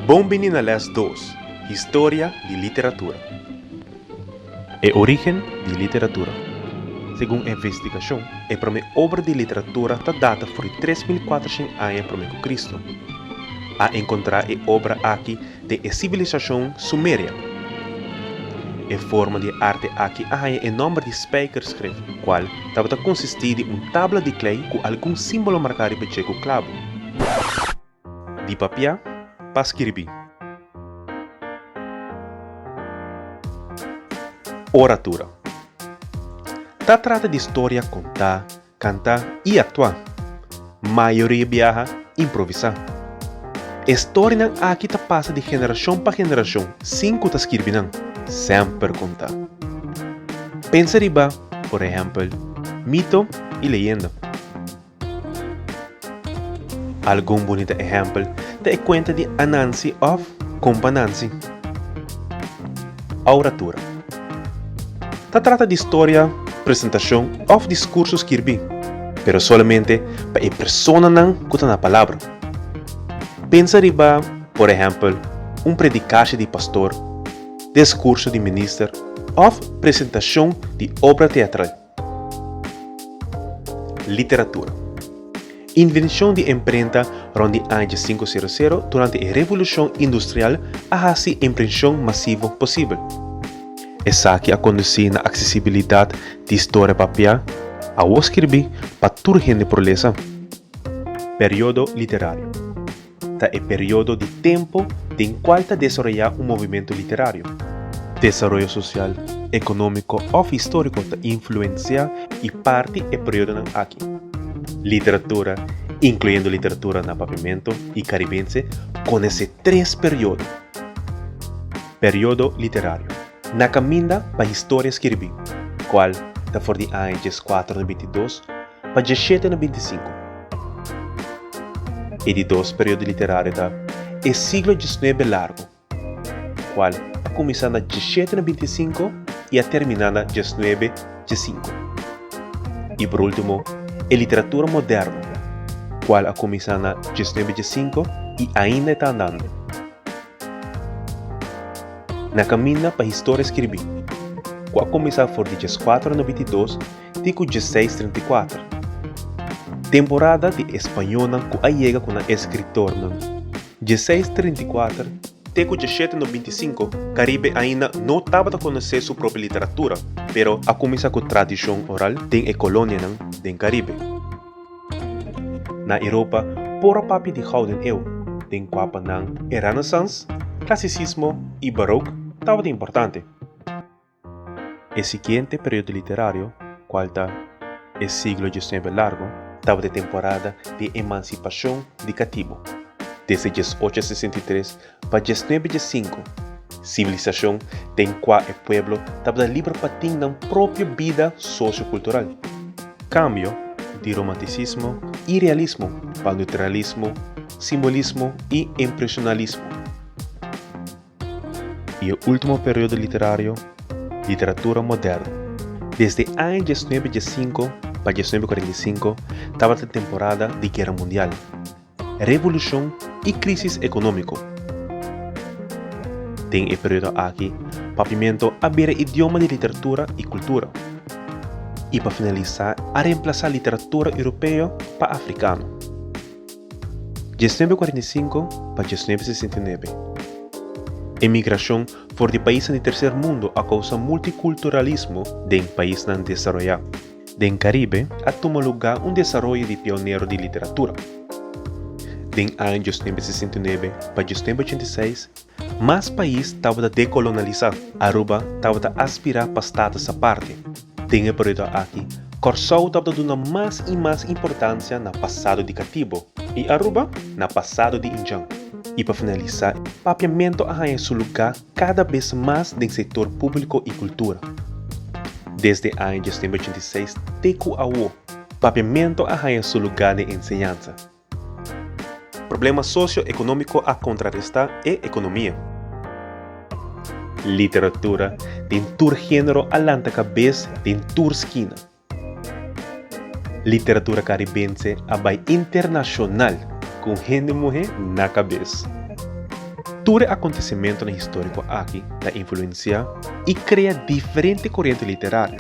Bombini na les 2. Historia de literatura. E origen de literatura. Segundo a investigação, a primeira obra de literatura data por 3.400 anos para Cristo. A encontrar a obra aqui de a civilização suméria. A forma de arte aqui há um número de spijkerschrift, qual estava consistir em uma tabla de clay com algum símbolo marcado com clavo. De papel para escrever. Oratura. Trata de história, contar, cantar e atuar. Maioria viaja, improvisar. História aqui passa de geração para geração, sem que escrever, sempre contar. Pensa riba, por exemplo, mito e leyenda. Algum bonito exemplo é conta de Anansi of Companansi. Oratura. Trata de história, apresentação ou discurso escrito, pero solamente para a pessoa não que na palavra. Pensa riba, por exemplo, predicagem de pastor, discurso de ministro ou apresentação de obra teatral. Literatura. Invenção de imprenta rond os anos 500 durante a Revolução Industrial a assim impressão massiva possível. Essa que aconteceu na acessibilidade de história papel ao escrever para toda gente por ler. Período literário. É o período de tempo em qual está desenvolvendo movimento literário. Desenvolvimento social, econômico ou histórico está influencia e parte do período aqui. Literatura, incluindo literatura na pavimento e caribense, conhece 3 períodos. Período literário. Na caminha para a história escrever, qual está for de anos 422 para 1725. E de 2 períodos literários da o siglo XIX largo, qual começa na 1725 e a terminar na 1915. E por último, a literatura moderna, qual a começar na 1915 e ainda está andando. Na caminha para a história escrever, qual começar por 1492 e 1634. Temporada de espanhola que chega com a escritor 1634 até 1795, Caribe ainda não estava a conhecer sua própria literatura, pero a começar com a tradição oral de a colônia do Caribe. Na Europa, por a papi de houden eeuw, den quapa nang a Renaissance, classicismo e barroco estava importante. O seguinte período literário, qual está o siglo XIX largo, estava de temporada de emancipação de cativo. Desde 1863 para 1905, civilização em qual o povo estava livre para ter uma própria vida sociocultural. Cambio de romanticismo e realismo para neutralismo, simbolismo e impressionismo. E o último período literário, literatura moderna. Desde anos 1915 para 1945, estava a temporada de Guerra Mundial, Revolução e crise econômica. Tem o período aqui, pavimento a ver idioma de literatura e cultura. E para finalizar, a reemplaçar a literatura europeia para africano. 1945 para 1969. Emigração for de países do terceiro mundo a causa multiculturalismo de países não desenvolvidos. Den Caribe a toma lugar desenvolvimento de pioneiro de literatura. Den anos 1969 para 1986, mais países estavam a decolonizar. Aruba estava a aspirar para status à parte. Den o período aqui, Corsou estava dando mais e mais importância no passado de cativo e Aruba no passado de Injão. E para finalizar, papiamento arranha seu lugar cada vez mais no setor público e cultura. Desde anos 1986, teco a o, papiamento arranha seu lugar de ensinança. Problema socioeconômico a contrarrestar é economia. Literatura tem tur gênero alanta cabeça tem tur esquina. Literatura caribense abai internacional com gente mulher na cabeça. Todo acontecimento histórico aqui da influencia e cria diferente corrente literária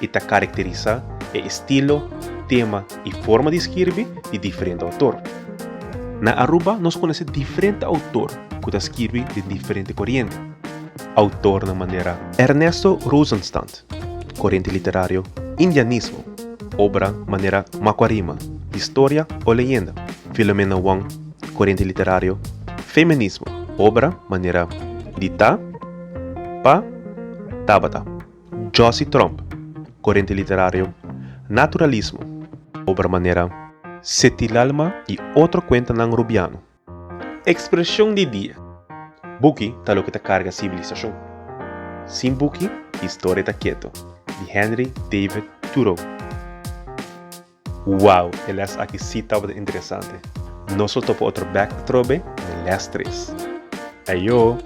e ta caracteriza o estilo, tema e forma de escrever de diferente autor. Na Aruba, nós conhecemos diferente autor que escreve de diferente corrente. Autor na maneira Ernesto Rosenstadt, corrente literário Indianismo, obra maneira Macuarima, História ou Leyenda. Filomena Wang, corrente literário Feminismo, obra maneira Dita, Pa, Tabata. Josie Trump, corrente literário Naturalismo, obra maneira Setilalma e outro conta ng Rubiano. Expressão de dia. Buki talo que ta carga civilização. Sem Buki, história está quieto. De Henry David Thoreau. Uau, elas aqui sim estava interessante. Nós soltamos outro backdrop em las 3. Ayo!